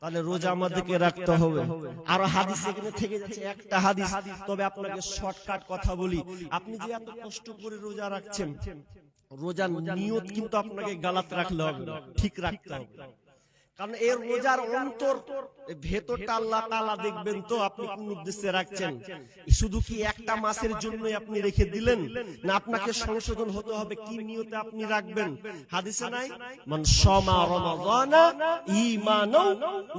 Speaker 1: তাহলে রোজা আমাদেরকে রাখতে হবে। আর হাদিস এখানে থেকে যাচ্ছে একটা হাদিস, তবে আপনাকে শর্টকাট কথা বলি। আপনি যে এত কষ্ট করে রোজা রাখছেন, রোজার নিয়ত কিন্তু আপনাকে গালাত রাখলে হবে, ঠিক রাখতে হবে। কারণ এর রোজার অন্তর ভেতরটা আল্লাহ তাআলা দেখবেন তো আপনি কোন উদ্দেশ্যে রাখছেন। শুধু কি একটা মাসের জন্যই আপনি রেখে দিলেন, না আপনাকে সংশোধন হতে হবে কি নিয়তে আপনি রাখবেন। হাদিসে নাই মান শামা রমাদানা ঈমানাও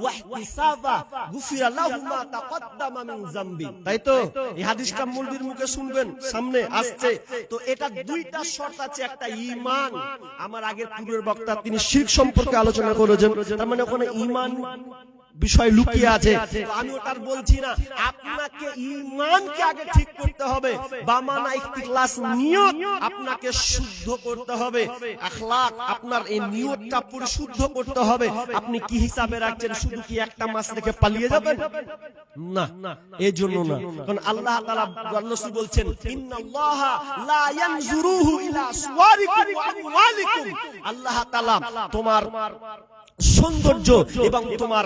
Speaker 1: ওয়া ইহতিসাবা গুফিরা লাহু মা তাকদ্দামা মিন যামবি। তাই তো এই হাদিসটা মুলবির মুখে শুনবেন, সামনে আসছে। তো এটা দুইটা শর্ত আছে, একটা ঈমান। আমার আগের পূর্বের বক্তা তিনি শিরক সম্পর্কে আলোচনা করেছেন, তার মানে ওখানে ঈমান বিষয় লুকিয়ে আছে। আমি ওটার বলছি না, আপনাকে ঈমানকে আগে ঠিক করতে হবে, বামানা ইখতিলাস নিয়ত আপনাকে শুদ্ধ করতে হবে, আখলাক আপনার এই নিয়তটা পরিশুদ্ধ করতে হবে। আপনি কি হিসাবে রাখছেন, শুধু কি একটা মাস রেখে পালিয়ে যাবেন? না, এই জন্য না। কারণ আল্লাহ তাআলা রাসূল বলছেন ইন্নাল্লাহা লা ইয়ানজুরুহু ইলা সুওয়ারিকুম ওয়া আমওয়ালিকুম। আল্লাহ তাআলা তোমার সৌন্দর্য এবং তোমার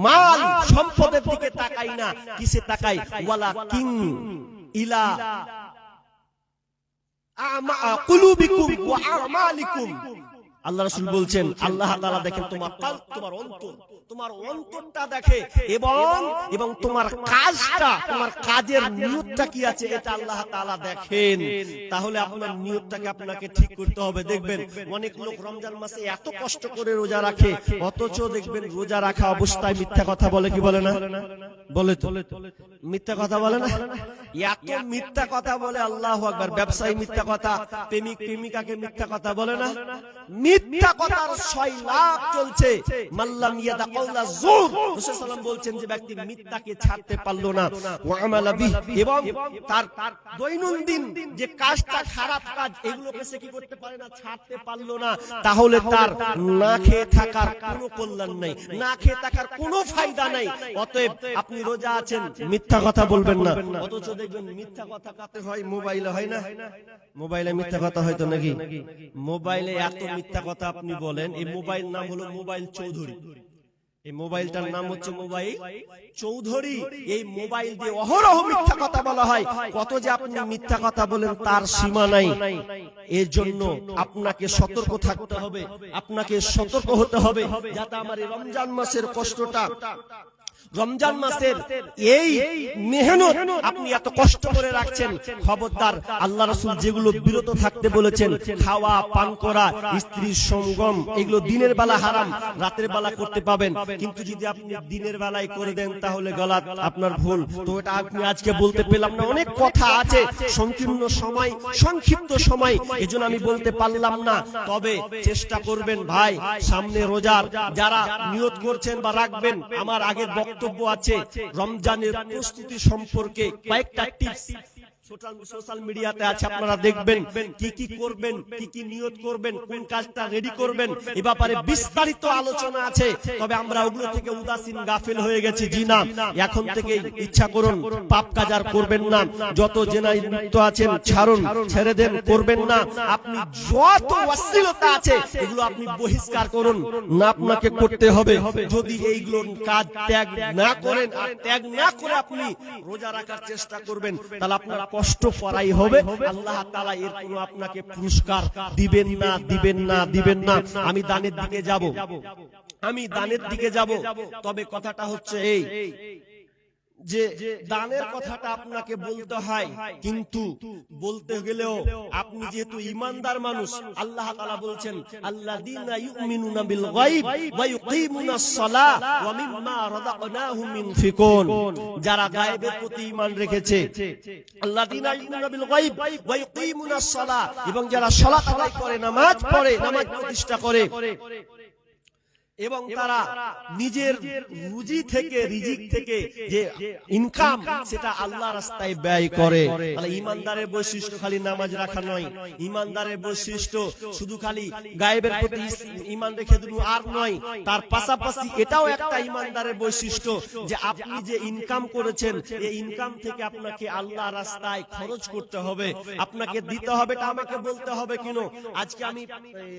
Speaker 1: মাল সম্পদের দিকে তাকাই না, কিসে তাকাই? ওয়ালাকিন ইলা কুলুবিকুম ওয়া আমালিকুম। আল্লাহ রাসূল বলছেন আল্লাহ তাআলা দেখেন তোমার কলব, তোমার অন্তর, তোমার অন্তরটা দেখে এবং তোমার কাজটা, তোমার কাজের নিয়তটা কি আছে এটা আল্লাহ তাআলা দেখেন। তাহলে আপনার নিয়তটাকে আপনাকে ঠিক করতে হবে। দেখবেন অনেক লোক রমজান মাসে এত কষ্ট করে রোজা রাখে, অথচ দেখবেন রোজা রাখা অবস্থায় মিথ্যা কথা বলে, কি বলে না? বলে তো, মিথ্যা কথা বলে না? এত মিথ্যা কথা বলে, আল্লাহু আকবার। ব্যবসায়ী মিথ্যা কথা, প্রেমিক প্রেমিকাকে মিথ্যা কথা বলে না? মিথ্যা কথার সয়লাব চলছে। মাল্লাম ইয়াদা কাওলা যুর, রাসূল সাল্লাল্লাহু আলাইহি ওয়াসাল্লাম বলছেন যে ব্যক্তি মিথ্যাকে ছাড়তে পারলো না, ওয়া আমালা বিহি, এবং তার দৈনন্দিন যে কাজটা খারাপ কাজ, এগুলোকে সে কি করতে পারে না, ছাড়তে পারলো না, তাহলে তার না খেয়ে থাকার কোনো কল্যাণ নাই, না খেয়ে থাকার কোনো ফায়দা নাই। অতএব আপনি রোজা আছেন, মিথ্যা কথা বলবেন না। অথচ দেখবেন মিথ্যা কথা কাতে হয়, মোবাইলে হয় না? মোবাইলে মিথ্যা কথা হয়তো নাকি? মোবাইলে এত মিথ্যা কথা আপনি বলেন। এই মোবাইল নাম হলো মোবাইল চৌধুরী। এই মোবাইলটার নাম হচ্ছে মোবাইল চৌধুরী। এই মোবাইল দিয়ে অহরহ মিথ্যা কথা বলা হয়। কত যে আপনি মিথ্যা কথা বলেন তার সীমা নাই। এর জন্য আপনাকে সতর্ক থাকতে হবে, আপনাকে সতর্ক হতে হবে, যাতে আমার এই রমজান মাসের কষ্টটা রমজান মাসের এই মেহনত আপনি এত কষ্ট করে রাখছেন, খবরদার আল্লাহ রাসূল যেগুলো বিরত থাকতে বলেছেন, খাওয়া পান করা, স্ত্রীর সঙ্গম, এগুলো দিনের বেলা হারাম, রাতের বেলা করতে পাবেন, কিন্তু যদি আপনি দিনের বেলায় করে দেন তাহলে গলাত আপনার ভুল। তো এটা আপনি আজকে বলতে পেলাম না, অনেক কথা আছে, সংকীর্ণ সময়, সংক্ষিপ্ত সময়, এজন্য আমি বলতে পারলাম না। তবে চেষ্টা করবেন ভাই, সামনে রোজার যারা নিয়ত করছেন বা রাখবেন, আমার আগের বক্তব্য আছে রমজানের প্রস্তুতি সম্পর্কে কয়েকটা টিপস সোশ্যাল মিডিয়াতে আছে, আপনারা দেখবেন কি কি করবেন, কি কি নিয়ত করবেন, কোন কাজটা রেডি করবেন, এই ব্যাপারে বিস্তারিত আলোচনা আছে। তবে আমরা ওগুলো থেকে উদাসীন গাফিল হয়ে গেছি। জি না, এখন থেকে ইচ্ছা করুন পাপ কাজ আর করবেন না, যত জেনায় লিপ্ত আছেন ছাড়ুন, ছেড়ে দেন, করবেন না। আপনি যত অশ্লীলতা আছে এগুলো আপনি বহিষ্কার করুন, না আপনাকে করতে হবে। যদি এইগুলো কাজ ত্যাগ না করেন আর ত্যাগ না করে আপনি রোজা রাখার চেষ্টা করবেন, তাহলে আপনার কষ্ট করাই হবে। আল্লাহ তাআলা এর কোনো আপনাকে পুরস্কার দিবেন না, দিবেন না, দিবেন না। আমি দানের দিকে যাব, আমি দানের দিকে যাব। তবে কথাটা হচ্ছে এই যে দানের কথাটা আপনাকে বলতে হয়, কিন্তু বলতে গেলেও আপনি যেহেতু ঈমানদার মানুষ, আল্লাহ তাআলা বলছেন আল্লাযীনা ইউমিনুনা বিল গায়ব ওয়া ইউকিমুনাস সালাহ ওয়া মিম্মা রাযাকনাহুম ইউনফিকুন, যারা গায়েবের প্রতি ঈমান রেখেছে, আল্লাযীনা ইউমিনুনা বিল গায়ব ওয়া ইউকিমুনাস সালাহ, এবং যারা সালাত আদায় করে, নামাজ পড়ে, নামাজ প্রতিষ্ঠা করে, এবং তারা নিজের রুজি থেকে, রিজিক থেকে যে ইনকাম সেটা আল্লাহর রাস্তায় ব্যয় করে। তাহলে ঈমানদারের বৈশিষ্ট্য খালি নামাজ রাখা নয়, ঈমানদারের বৈশিষ্ট্য শুধু খালি গায়েবের প্রতি ঈমান রেখে দিল আর নয়, তার পাশাপাশি এটাও একটা ঈমানদারের বৈশিষ্ট্য যে আপনি যে ইনকাম করেছেন, এই ইনকাম থেকে আপনাকে আল্লাহর রাস্তায় খরচ করতে হবে, আপনাকে দিতে হবে, এটা আমাকে বলতে হবে। কেন আজকে আমি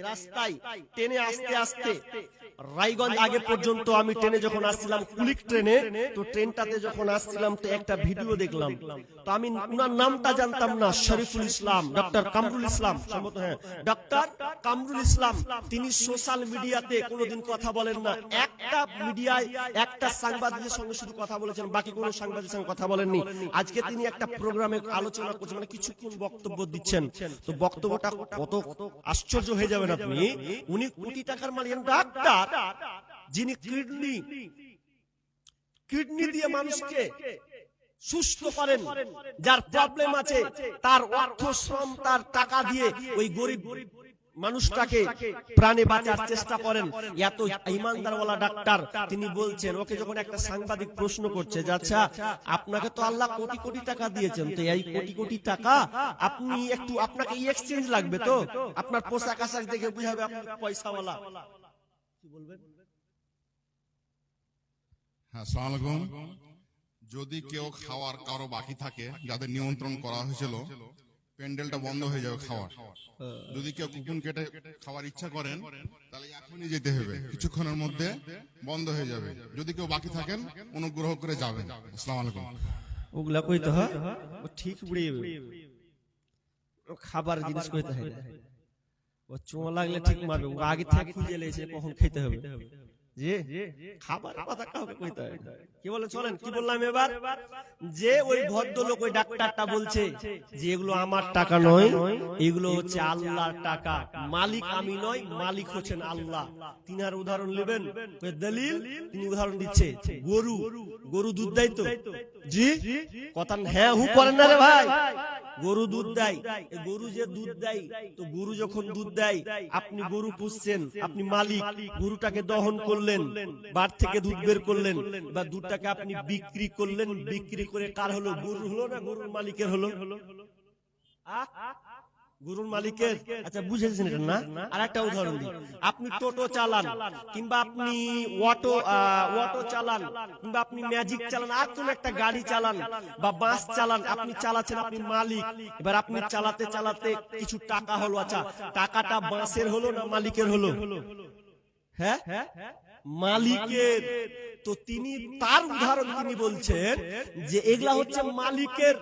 Speaker 1: রাস্তায় ট্রেনে আসতে আসতে রায়গঞ্জ আগে পর্যন্ত আমি ট্রেনে যখন আসছিলাম, কুলিক ট্রেনে, তো ট্রেনটাতে যখন আসছিলাম তো একটা ভিডিও দেখলাম, তো আমি ওনার নামটা জানতাম না, শরীফুল ইসলাম, ডক্টর কামরুল ইসলাম সম্ভবত, হ্যাঁ ডক্টর কামরুল ইসলাম। তিনি সোশ্যাল মিডিয়াতে কোনোদিন কথা বলেন না, একটা মিডিয়ায় একটা সাংবাদিকের সঙ্গে শুধু কথা বলেছেন, বাকি কোনো সাংবাদিকের সঙ্গে কথা বলেননি। আজকে তিনি একটা প্রোগ্রামে আলোচনা করছেন, মানে কিছুক্ষণ বক্তব্য দিচ্ছেন, তো বক্তব্যটা কত আশ্চর্য হয়ে যাবেন আপনি। উনি কোটি টাকার মালিক ডাক্তার, যিনি কিডনি দিয়ে মানুষকে সুস্থ করেন, যার প্রবলেম আছে তার অর্থ শ্রম, তার টাকা দিয়ে ওই গরিব মানুষটাকে প্রাণে বাঁচার চেষ্টা করেন। এত ঈমানদারওয়ালা ডাক্তার, তিনি বলছেন, ওকে যখন একটা সাংবাদিক প্রশ্ন করছে যে আচ্ছা আপনাকে তো আল্লাহ কোটি কোটি টাকা দিয়েছেন, তো এই কোটি কোটি টাকা আপনি একটু, আপনাকে এক্সচেঞ্জ লাগবে, তো আপনার পোশাক আশাক দেখে বুঝাবে আপনি পয়সাওয়ালা, কি বলবেন?
Speaker 2: হ্যাঁ, আসসালামু আলাইকুম। যদি কেউ খাওয়ার কারো বাকি থাকে, যাদের নিমন্ত্রণ করা হয়েছিল, প্যান্ডেলটা বন্ধ হয়ে যাবে খাওয়ার। যদি কেউ কুপন কেটে খাওয়ার ইচ্ছা করেন, তাহলে এখনই যেতে হবে, কিছুক্ষণের মধ্যে বন্ধ হয়ে যাবে। যদি কেউ বাকি থাকেন, অনুগ্রহ করে যাবেন। আসসালামু আলাইকুম।
Speaker 1: ওগুলা কইতে হয়, ও ঠিক বুড়িয়ে ও খাবার জিনিস কইতে হয়, ও চোঁ লাগলে ঠিক মারবে, ও আগে থেকে খুঁজে লেছে কখন খেতে হবে, যে খাবার কথা কাউকে কইতে হয়। কি বলে চলেন, কি বললাম এবার, যে ওই ভদ্রলোক ওই ডাক্তারটা বলছে যে এগুলো আমার টাকা নয়, এগুলো হচ্ছে আল্লাহর টাকা, মালিক আমি নয়, মালিক হচ্ছেন আল্লাহ। তিনি আর উদাহরণ নেবেন, দলিল তিনি উদাহরণ দিচ্ছে, গরু, গরু দুধ দেয় তো, জি কথা হ্যাঁ হু করেন না রে ভাই, গরু দুধ দেয়, গরু যে দুধ দেয়, তো গরু যখন দুধ দেয়, আপনি গরু পুষছেন, আপনি মালিক, গরুটাকে দহন করলেন, বাট থেকে দুধ বের করলেন, বা দুধটাকে আপনি বিক্রি করলেন, বিক্রি করে কার হলো, গরু হলো না গরুর মালিকের হলো? গরুর মালিকের। আচ্ছা বুঝেছেন এটা না? আর একটা উদাহরণ দিই, আপনি টোটো চালান, কিংবা আপনি অটো চালান, কিংবা আপনি ম্যাজিক চালান, আর কোন একটা গাড়ি চালান বা বাস চালান, আপনি চালাচ্ছেন, আপনি মালিক। এবার আপনি চালাতে চালাতে কিছু টাকা হলো, আচ্ছা টাকাটা বাসের হলো না মালিকের হলো? হ্যাঁ মালিকের। তো তিনি তার উদাহরণ তিনি বলছেন যে এগুলা হচ্ছে মালিকের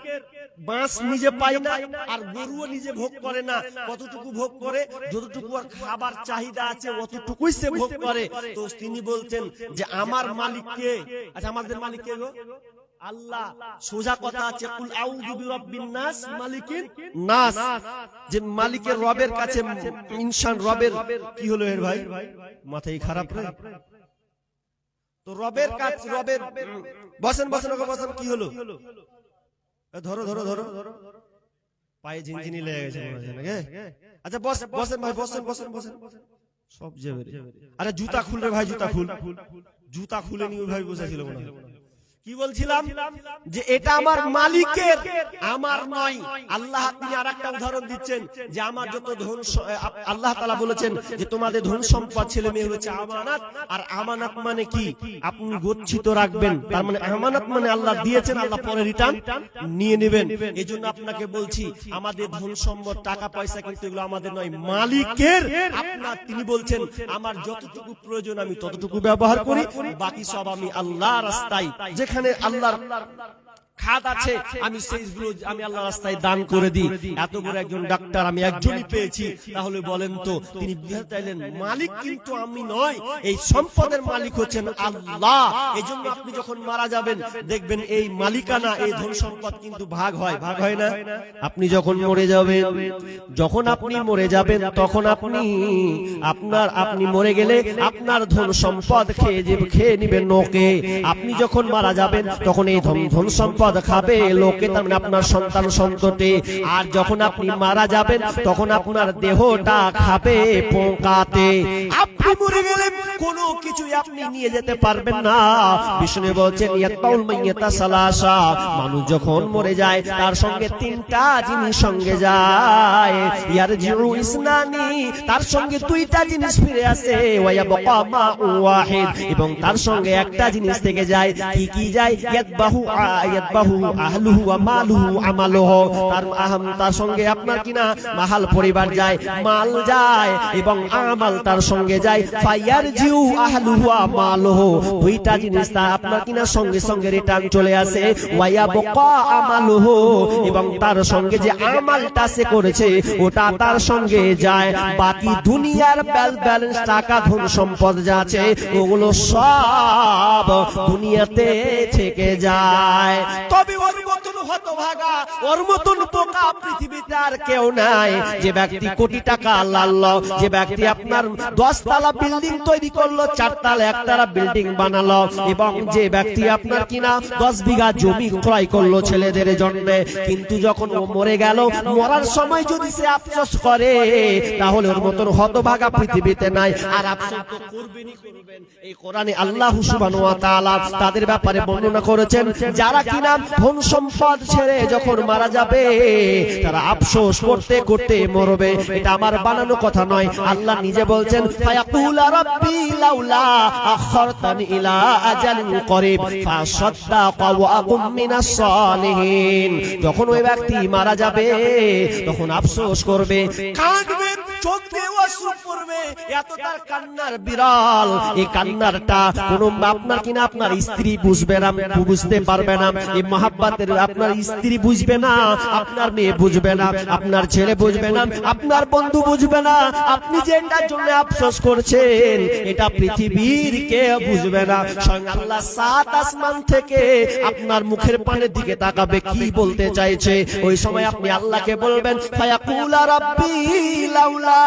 Speaker 1: বাঁশ নিজে পায় না, আর গরুও নিজে ভোগ করে না। কতটুকু ভোগ করে? যতটুকু আর খাবার চাহিদা আছে অতটুকুই সে ভোগ করে। তো তিনি বলছেন যে আমার মালিককে, আচ্ছা আমাদের মালিককে গো আল্লাহ। সোজা কথা আছে, কুল আউযু বিরাব্বিন নাস মালিকিন নাস, যে মালিকের রবের কাছে ইনসান রবের কি হলো এর ভাই? মাথায় খারাপ রে। তো রবের কাছে, রবের বসেন বসেন বসেন, কি হলো? ধরো ধরো ধরো, পায়ে ঝিনঝিনি লেগে গেছে নাকি? আচ্ছা বসেন ভাই, বসেন বসেন বসেন, সব যাবে। আরে জুতা খুল রে ভাই, জুতা খুল। জুতা খুলে নিয়ে ভাই বসেছিল মনে হয়। কি বলছিলাম? যে এটা আমার মালিকের, আমার নয়। আল্লাহ তিনি আরেকটা উদাহরণ দিচ্ছেন যে আমার যত ধন, আল্লাহ তাআলা বলেছেন যে তোমাদের ধন সম্পদ ছেলে মেয়ে হচ্ছে আমানত। আর আমানত মানে কি? আপনি গচ্ছিত রাখবেন। তার মানে আমানত মানে আল্লাহ দিয়েছেন, আল্লাহ পরে রিটার্ন নিয়ে নেবেন। এজন্য আপনাকে বলছি আমাদের ধন সম্পদ টাকা পয়সা কিন্তু এগুলো আমাদের নয়, মালিকের। আপনার তিনি বলছেন আমার যতটুকু প্রয়োজন আমি ততটুকু ব্যবহার করি, বাকি সব আমি আল্লাহর রাস্তায়, যেখানে আল্লাহর খাত আছে আমি সেইগুলো আমি আল্লাহর রাস্তায় দান করে দিই। এত বড় একজন ডাক্তার আমি একজনই পেয়েছি, তাহলে বলেন তো তিনি চাইলেন মালিক কিন্তু আমি নয়, এই সম্পদের মালিক হচ্ছেন আল্লাহ। এজন্য আপনি যখন মারা যাবেন দেখবেন এই মালিকানা, এই ধন সম্পদ কিন্তু ভাগ হয়, ভাগ হয় না? আপনি যখন মরে যাবেন, যখন আপনি মরে যাবেন তখন আপনি মরে গেলে আপনার ধন সম্পদ খেয়ে নিবেন লোকে। আপনি যখন মারা যাবেন তখন এই ধন সম্পদ খাবে লোকে, তার মানে আপনার সন্তান সন্ততি। আর যখন আপনি মারা যাবেন তখন আপনার দেহটা খাবে পোকাতে। আপনি মরে গেলে কোনো কিছুই আপনি নিয়ে যেতে পারবেন না। বিষ্ণু বলছেন ইয়াতবাউল মাইয়াতা সালাসা, মানুষ যখন মরে যায় তার সঙ্গে তিনটা জিনিস সঙ্গে যায়। ইয়ারজিউ ইসনানি, তার সঙ্গে দুইটা জিনিস ফিরে আসে। ওয়া ইয়াবকা মা ওয়াহিদ, এবং তার সঙ্গে একটা জিনিস থেকে যায়। কি কি যায়? ইয়াতবাহু আহলুহু ওয়া মালুহু আমালুহু, তার সঙ্গে আপনার কিনা মাহাল পরিবার যায়, মাল যায়, এবং আমাল তার সঙ্গে যায়। ফায়ারজিউ আহলুহু ওয়া মালুহু, দুইটা জিনিস তা আপনার কিনা সঙ্গে সঙ্গে রিটার্ন চলে আসে। ওয়া ইয়াবকা আমালুহু, এবং তার সঙ্গে যে আমালটা সে করেছে ওটা তার সঙ্গে যায়। বাকি দুনিয়ার ব্যালেন্স টাকা ধন সম্পদ যা আছে ওগুলো সব দুনিয়াতে থেকে যায়। তবে ওর মতন হতভাগা, ওর মতন বোকা পৃথিবীতে আর কেউ নাই। যে ব্যক্তি কোটি টাকা লাললো, যে ব্যক্তি আপনার 10 তলা বিল্ডিং তৈরি করলো, 4 তলা 1 তলা বিল্ডিং বানালো, এবং যে ব্যক্তি আপনার কিনা 10 বিঘা জমি ক্রয় করলো ছেলেদের জন্য, কিন্তু যখন ও মরে গেল, মরার সময় যদি সে আফসোস করে তাহলে ওর মতন হতভাগা পৃথিবীতে নাই। আর আফসোস তো করবেনই করবেন। এই কোরআনে আল্লাহ সুবহানাহু ওয়া তাআলা তাদের ব্যাপারে বর্ণনা করেছেন যারা কিনা ধন সম্পদ ছেড়ে যখন মারা যাবে তারা আফসোস করতে করতে মরবে। এটা আমার বানানো কথা নয়, আল্লাহ নিজে বলছেন ফায়াকুল রাব্বি লাউলা আখরতানি ইলা আজালিন করিব ফাসাদ্দাকা ওয়া আকুম মিনাস সালিহিন। যখন ওই ব্যক্তি মারা যাবে তখন আফসোস করবে, কাঁদবে, চোখ দিয়ে অশ্রু পড়বে, এত তার কান্নার বিরাল। এই কান্নারটা কোন আপনার কিনা আপনার স্ত্রী বুঝবে না, বুঝতে পারবে না। এই মহাব্বতের আপনার স্ত্রী বুঝবে না, আপনার মেয়ে বুঝবে না, আপনার ছেলে বুঝবে না, আপনার বন্ধু বুঝবে না। আপনি যে এটার জন্য আফসোস করছেন এটা পৃথিবীর কেউ বুঝবে না। স্বয়ং আল্লাহ 7 আসমান থেকে আপনার মুখের পানের দিকে তাকাবে, কি বলতে চাইছে। ওই সময় আপনি আল্লাহকে বলবেন ফায়াকুল রাব্বি লাউলা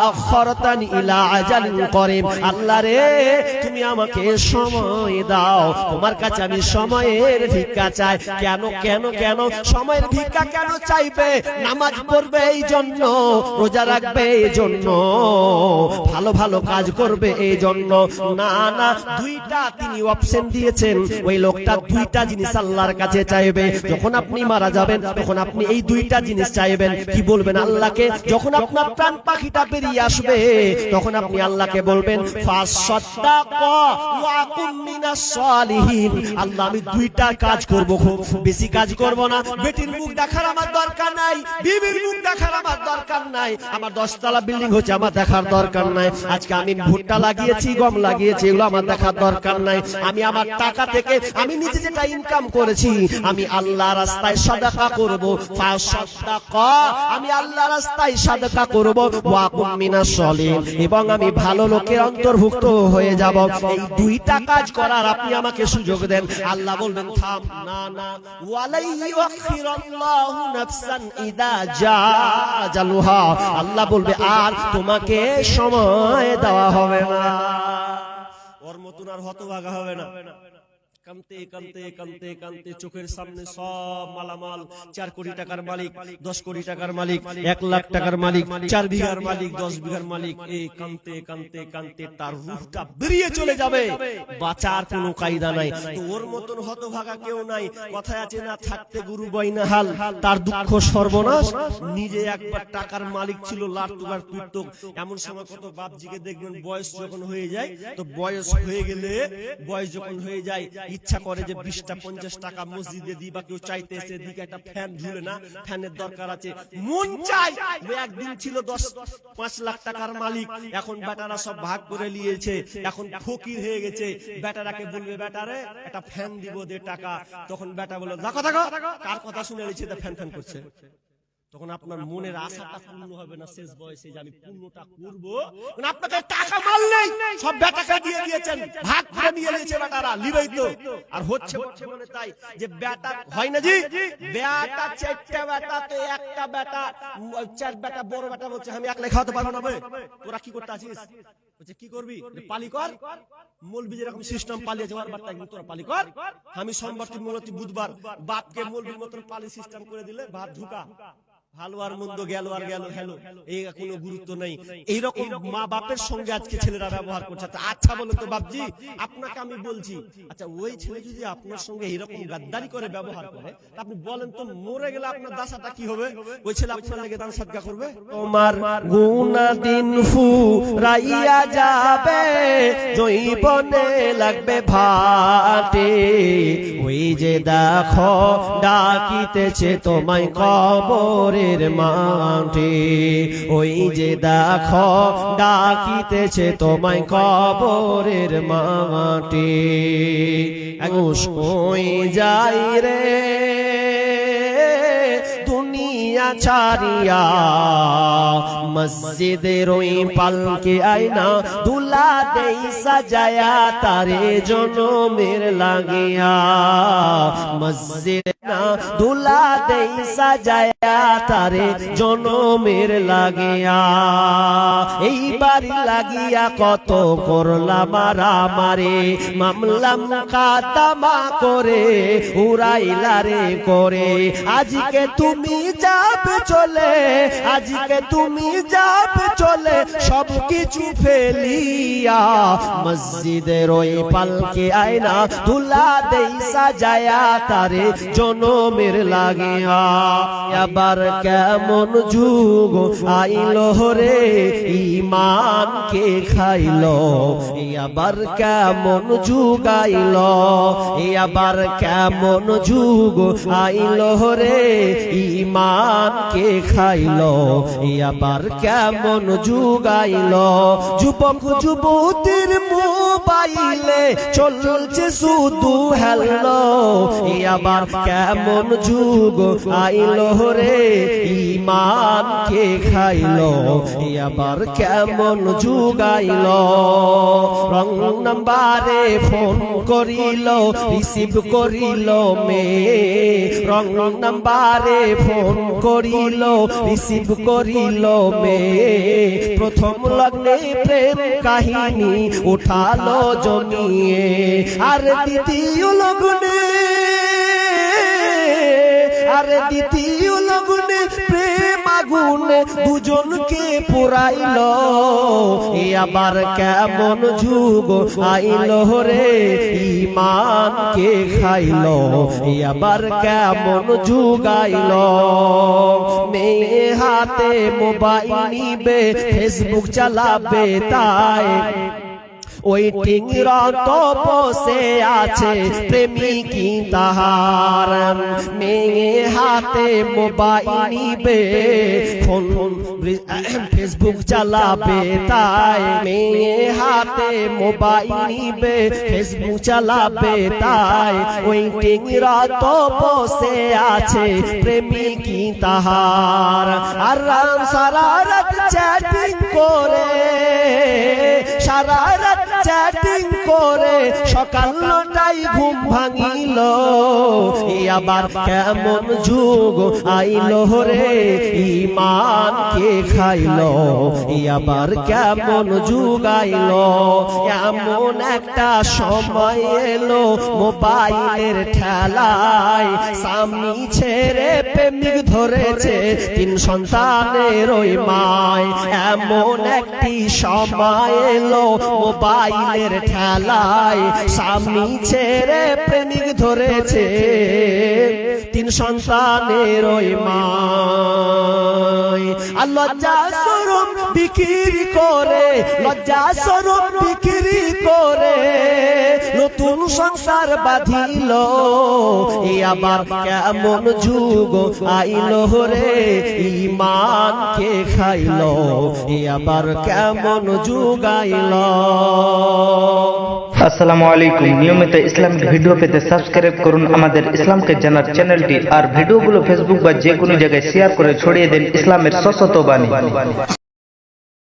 Speaker 1: আখরতানি ইলা আজালিন করিব, আল্লাহ রে তুমি আমাকে সময় দাও, তোমার কাছে আমি সময়ের ভিক্ষা চাই। কেন কেন কেন সময়ের ভিক্ষা কেন চাইবে? নামাজ পড়বে এই জন্য, রোজা রাখবে এই জন্য, ভালো ভালো কাজ করবে এই জন্য না? না, দুইটা তিনি অপশন দিয়েছেন। ওই লোকটা দুইটা জিনিস আল্লাহর কাছে চাইবে। যখন আপনি মারা যাবেন তখন আপনি এই দুইটা জিনিস চাইবেন। কি বলবেন আল্লাহকে? যখন আপনার প্রাণ পাখিটা বেরিয়ে আসবে তখন আপনি আল্লাহকে বলবেন ফাসাদ্দাকা ওয়া আকুম মিনাস সালিহিন। আল্লাহ আমি দুইটা কাজ করব, খুব বেশি কাজ করব না। বেটির মুখ দেখার আমার দরকার নাই, বিবির মুখ দেখার আমার দরকার নাই, আমার 10 তলা বিল্ডিং হচ্ছে আমার দেখার দরকার নাই। আজকে আমি ভুট্টা লাগিয়েছি, গম লাগিয়েছি, এগুলো আমার দেখার দরকার নাই। আমি আমার টাকা থেকে আমি নিজে যেটা ইনকাম করেছি আমি আল্লাহর রাস্তায় সাদাকা করব। ফাসাদাকা, আমি আল্লাহর রাস্তায় সাদাকা করব। ওয়া কুম মিনাস সলিহিন, এবং আমি ভালো লোকের অন্তর্ভুক্ত হয়ে যাব। এই দুইটা কাজ করার আপনি আমাকে সুযোগ দেন। আল্লাহ বলবেন থাম, না না, ওয়ালাই ইউখিরাল্লাহু নাফসান ইদা জা আজালুহা, আল্লাহ বলবে আর তোমাকে সময় দেওয়া হবে না। ওর মতন আর হতভাগা হবে না। কামতে কামতে কামতে কামতে চোখের সামনে সব মালামাল, 4 কোটি টাকার মালিক, 10 কোটি টাকার মালিক, 1 লাখ টাকার মালিক, 4 বিঘার মালিক, 10 বিঘার মালিক, এই কামতে কামতে কামতে তার রূহটা বেরিয়ে চলে যাবে, বাঁচার কোনো কায়দা নাই। তো ওর মতন হতভাগা কেউ নাই। কথায় আছে না, থাকতে গুরু বইনা হাল, তার দুঃখ সর্বনাশ। নিজে একবার টাকার মালিক ছিল, লাটুবার পিটতো। এমন সময় কত বাপজিকে দেখবেন বয়স যখন হয়ে যায়, তো বয়স হয়ে গেলে, বয়স যখন হয়ে যায় ইচ্ছা করে যে 20টা 50 টাকা মসজিদে দিই, বা কেউ চাইতেছে দিকে একটা ফ্যান ঝুলে না, ফ্যানের দরকার আছে, মন চাই। একদিন ছিল 5 লাখ টাকার মালিক, এখন বেটারা সব ভাগ করে নিয়েছে, এখন ফকির হয়ে গেছে। বেটারাকে বলবে বেটারে একটা ফ্যান দিব, দে টাকা। তখন বেটা বলে দেখো দেখো কার কথা শুনে নিচ্ছে, ফ্যান ফ্যান করছে। তখন আপনার মনের আশাটা পূর্ণ হবে না শেষ বয়সে, যে আমি পূর্ণটা করব। আপনাকে টাকা মাল নেই, সব বেটাকে দিয়ে দিয়েছেন, ভাগ করে নিয়ে নিয়েছে বেটারা, লিবেই তো। আর হচ্ছে বর্তমানে তাই, যে বেটা হয় না জি, বেটা 4টা বেটা, তো একটা বেটা 4 বেটা, বড় বেটা বলছে আমি একলা খাওয়াতে পারবো না। তোরা কি করতে আছিস? বলছে কি করবি? পালি কর। মৌলবি যেরকম সিস্টেম পালিয়েছে, তোরা পালি কর। আমি সোমবার মূলতি বুধবার বাপকে মৌলবির মতন পালি সিস্টেম করে দিলে ভাত ঢুকা, ভালো আর মন্দ, গেল আর গেল, হ্যালো, এই কোনো গুরুত্ব নেই। এইরকম মা বাপের সঙ্গে আজকে ছেলেরা ব্যবহার করছে। আচ্ছা বলেন তো বাপজি, আপনাকে আমি বলছি, আচ্ছা ওই ছেলে যদি আপনার সঙ্গে এইরকম গাদ্দারি করে ব্যবহার করে, আপনি বলেন তো মরে গেলে আপনার দাসাটা কি হবে? ওই ছেলে আপনার লেগে দান সাদকা করবে? তোমার গুনাহ দিন ফুরাইয়া যাবে, জৈবনে লাগবে ভাটে। ওই যে দেখো ডাকিতেছে তোমায় কবরে মাঠে, ওই যে দেখো ডাকিতেছে তোমায় কবরের মাঠে। ওই যাই রে দুনিয়া ছাড়িয়া, মসজিদের ওই পালকে আয়না দুলা দেই সাজায়া, তারে জনমের লাগিয়া। মসজিদ না দুলা দেই সাজায়া, তারে জনমের লাগিয়া। এই বাড়ি লাগিয়া কত করলাম মারামারি, মামলা মুকাদ্দমা করে উড়াইলা রে করে। আজকে তুমি যাবে চলে, আজকে তুমি যাবে চলে, সব কিছু ফেলিয়া। মসজিদের ওই পালকে আয়না দুলা দেই সাজায়া, তারে জনমের লাগিয়া। আবার কেমন যুগ আইলো রে, ঈমানকে খাইলো। আবার কেমন যুগ আইলো, আবার কেমন যুগ আইলো রে, ঈমানকে খাইলো। আবার কেমন যুগ আইলো, যুবক যুবতীর মোবাইলে চলছে শুধু হ্যালো। আবার কেমন যুগ আইলো রে, ঈমানকে খাইলো। আবার কেমন যুগ আইলো, রং নাম্বারে ফোন করিল, রিসিভ করিল মেয়ে। রং নাম্বারে ফোন করিল, রিসিভ করিল মেয়ে। প্রথম লগ্নে প্রেম কাহিনী উঠালো জমিয়ে, আর দ্বিতীয় লগ্নে, আর দ্বিতীয় লগ্নে প্রেম আগুনে দুজনকে পুরাইল। আবার কেমন যুগ আইলো রে, ঈমানকে খাইলো। আবার কেমন যুগ আইলো, মেয়ে হাতে মোবাইল নিবে, ফেসবুক চালাবে তাই। ওয়েটিং রত বসে আছে প্রেমিকি তাহার, মেয়ে হাতে মোবাইল নিবে, ফোন ফেসবুক চালাবে তাই, মেয়ে হাতে মোবাইল নিবে, ফেসবুক চালাবে তাই, ওয়েটিং রত বসে আছে প্রেমিকি তাহার। আর রাম সারা রাত চ্যাটিং করে, সারা রাত চ্যাটিং করে সকাল 9টায় ঘুম ভাঙিল, আবার কেমন যুগ আইলো রে, ঈমান কে খাইলো, আবার কেমন যুগ আইলো। এমন একটা সময় এলো মোবাইলের ঠেলায়, স্বামী ছেড়ে প্রেমিক ধরেছে 3 সন্তানের ওই মায়। এমন একটি সময় এলো মোবাইলের ঠেলায়, স্বামী ছেড়ে প্রেমিক ধরেছে 3 সন্তানের ওই মায়। আর লজ্জা শরম বিক্রি করে, লজ্জা শরম বিক্রি করে নতুন সংসার বাঁধিল, আবার কেমন যুগ আইলো রে, ঈমান কে খাইলো, আবার কেমন যুগ আইলো।
Speaker 3: আসসালামু আলাইকুম। নিয়মিত ইসলামিক ভিডিও পেতে সাবস্ক্রাইব করুন আমাদের ইসলামকে জানার চ্যানেলটি, আর ভিডিওগুলো ফেসবুক বা যে কোনো জায়গায় শেয়ার করে ছড়িয়ে দেন ইসলামের সশত বাণী।